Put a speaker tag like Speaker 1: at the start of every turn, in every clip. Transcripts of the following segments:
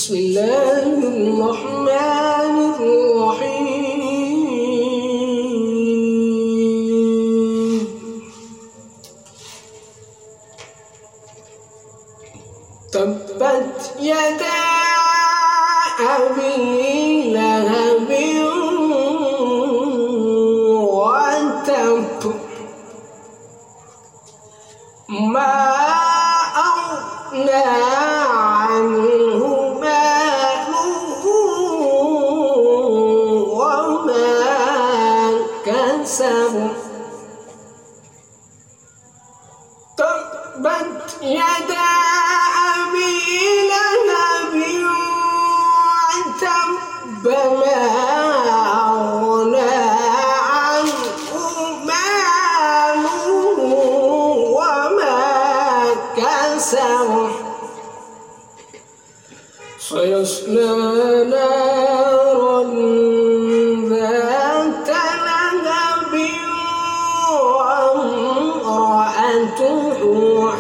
Speaker 1: بسم الله الرحمن الرحيم. تبت يدا أبي لهب وتب ما أغنى عنه ماله وما كسب. تبت يدا أبي لهب وتب ما أغنى عنه ماله وما كسب. سيصلى نارا ذات لهب وامرأته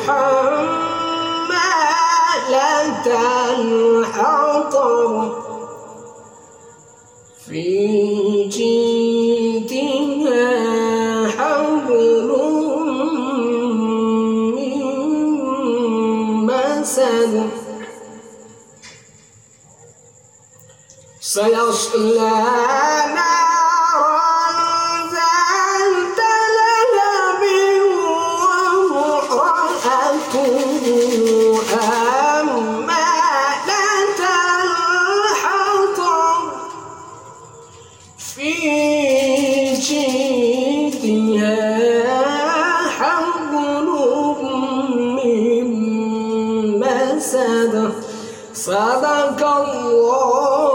Speaker 1: حمالة الحطب في جيدها حبل من مسد. سيصلى نارا ذات لهب وامرأته حمالة الحطب في جيدها حبل من مسد. صدق الله.